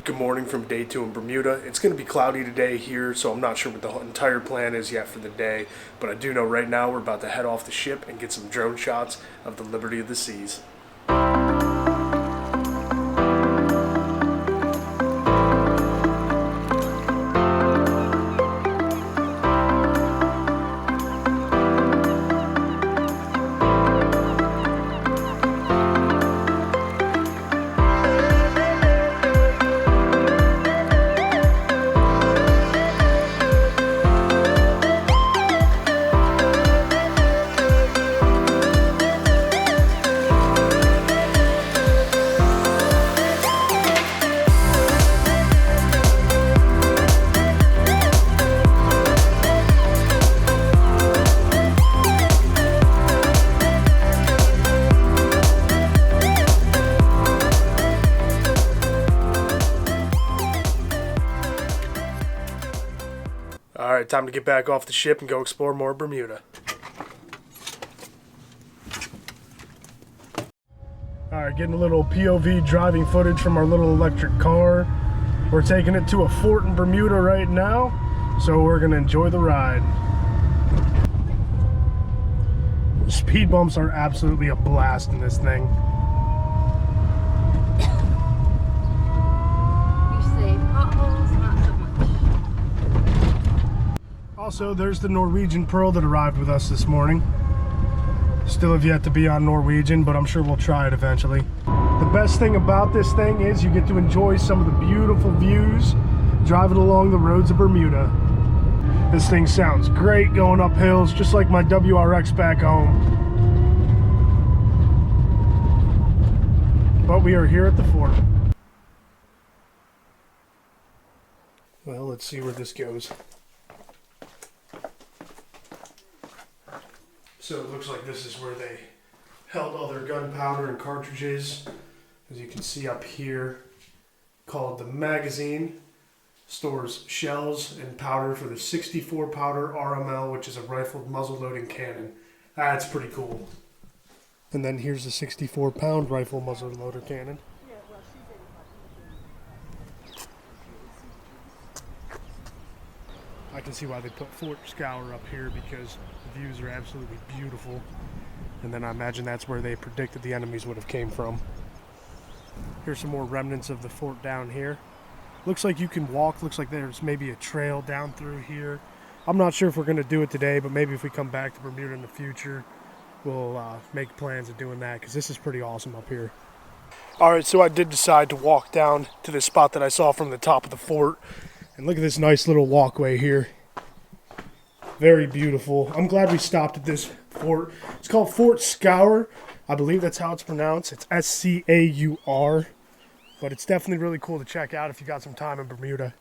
Good morning from day 2 in Bermuda. It's going to be cloudy today here, so I'm not sure what the entire plan is yet for the day, but I do know right now we're about to head off the ship and get some drone shots of the Liberty of the Seas. Alright, time to get back off the ship and go explore more Bermuda. Alright, getting a little POV driving footage from our little electric car. We're taking it to a fort in Bermuda right now, so we're going to enjoy the ride. Speed bumps are absolutely a blast in this thing. Also, there's the Norwegian Pearl that arrived with us this morning. Still have yet to be on Norwegian, but I'm sure we'll try it eventually. The best thing about this thing is you get to enjoy some of the beautiful views driving along the roads of Bermuda. This thing sounds great going up hills, just like my WRX back home. But we are here at the fort. Well, let's see where this goes. So it looks like this is where they held all their gunpowder and cartridges. As you can see up here, called the magazine. Stores shells and powder for the 64 pounder RML, which is a rifled muzzle loading cannon. That's pretty cool. And then here's the 64 pound rifle muzzle loader cannon. I can see why they put Fort Scaur up here, because the views are absolutely beautiful. And then I imagine that's where they predicted the enemies would have came from. Here's some more remnants of the fort down here. Looks like you can walk, looks like there's maybe a trail down through here. I'm not sure if we're going to do it today, but maybe if we come back to Bermuda in the future, we'll make plans of doing that, because this is pretty awesome up here. Alright, so I did decide to walk down to this spot that I saw from the top of the fort. And look at this nice little walkway here. Very beautiful. I'm glad we stopped at this fort. It's called Fort Scaur. I believe that's how it's pronounced. It's S-C-A-U-R. But it's definitely really cool to check out if you got some time in Bermuda.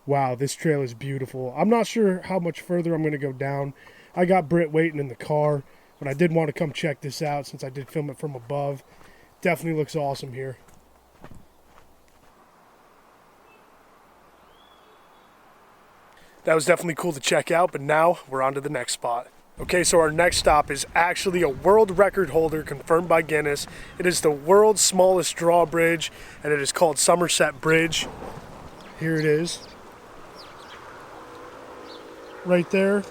Wow, this trail is beautiful. I'm not sure how much further I'm going to go down. I got Britt waiting in the car, but I did want to come check this out since I did film it from above. Definitely looks awesome here. That was definitely cool to check out, but now we're on to the next spot. Okay, so our next stop is actually a world record holder confirmed by Guinness. It is the world's smallest drawbridge, and it is called Somerset Bridge. Here it is. Right there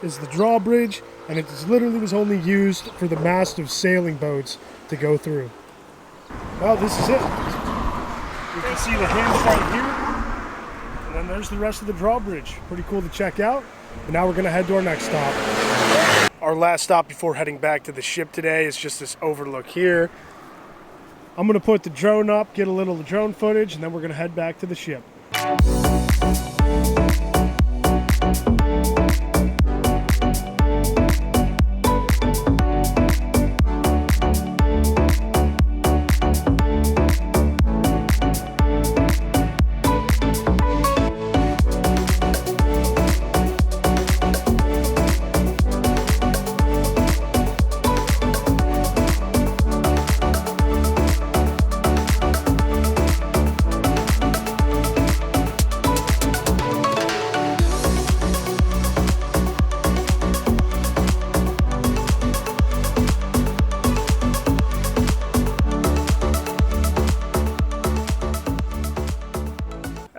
is the drawbridge, and it literally was only used for the mast of sailing boats to go through. Well, this is it. You can see the hinge right here. And then there's the rest of the drawbridge. Pretty cool to check out. And now we're going to head to our next stop. Our last stop before heading back to the ship today is just this overlook here. I'm going to put the drone up, get a little drone footage, and then we're going to head back to the ship.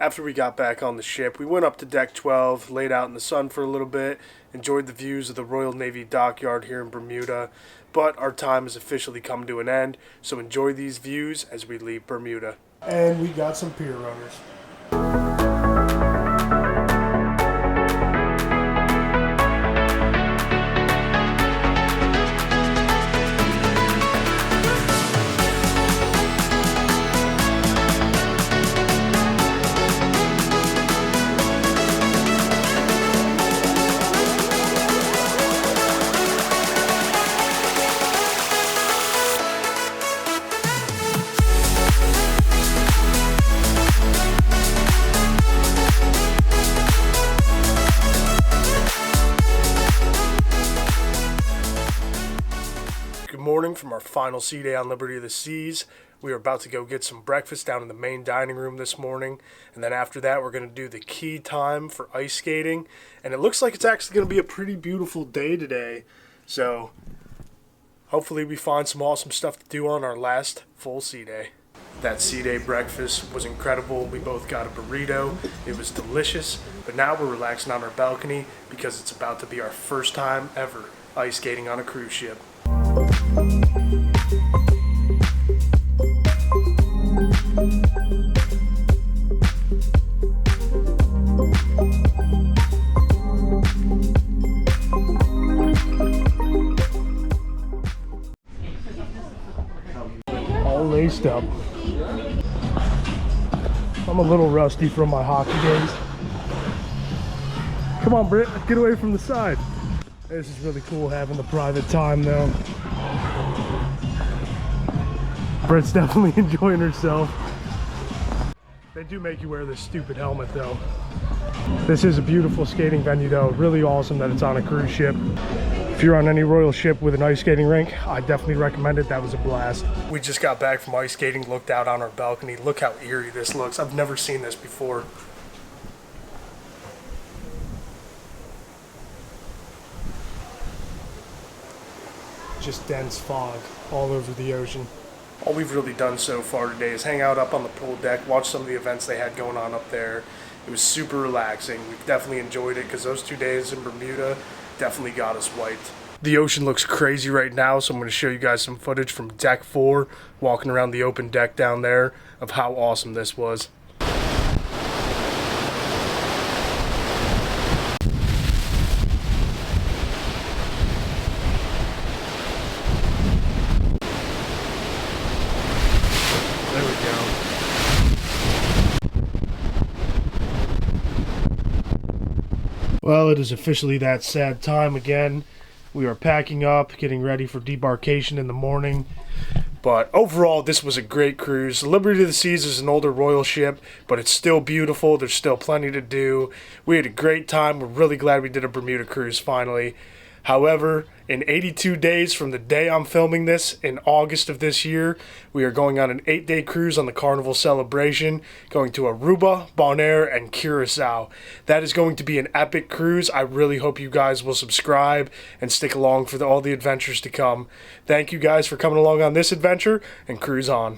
After we got back on the ship, we went up to deck 12, laid out in the sun for a little bit, enjoyed the views of the Royal Navy dockyard here in Bermuda, but our time has officially come to an end, so enjoy these views as we leave Bermuda. And we got some pier runners. Morning from our final sea day on Liberty of the Seas. We are about to go get some breakfast down in the main dining room this morning, and then after that we're going to do the key time for ice skating, and it looks like it's actually going to be a pretty beautiful day today, so hopefully we find some awesome stuff to do on our last full sea day. That sea day breakfast was incredible. We both got a burrito. It was delicious, but now we're relaxing on our balcony because it's about to be our first time ever ice skating on a cruise ship. All laced up. I'm a little rusty from my hockey days. Come on, Britt, get away from the side. This is really cool having the private time though. Britt's definitely enjoying herself. They do make you wear this stupid helmet though. This is a beautiful skating venue though. Really awesome that it's on a cruise ship. If you're on any royal ship with an ice skating rink, I definitely recommend it. That was a blast. We just got back from ice skating, looked out on our balcony. Look how eerie this looks. I've never seen this before. Just dense fog all over the ocean. All we've really done so far today is hang out up on the pool deck, watch some of the events they had going on up there. It was super relaxing. We've definitely enjoyed it because those 2 days in Bermuda definitely got us wiped. The ocean looks crazy right now, so I'm going to show you guys some footage from deck 4, walking around the open deck down there, of how awesome this was. Well, it is officially that sad time again. We are packing up, getting ready for debarkation in the morning. But overall, this was a great cruise. Liberty of the Seas is an older royal ship, but it's still beautiful. There's still plenty to do. We had a great time. We're really glad we did a Bermuda cruise finally. However, in 82 days from the day I'm filming this, in August of this year, we are going on an 8-day cruise on the Carnival Celebration, going to Aruba, Bonaire, and Curacao. That is going to be an epic cruise. I really hope you guys will subscribe and stick along for all the adventures to come. Thank you guys for coming along on this adventure, and cruise on.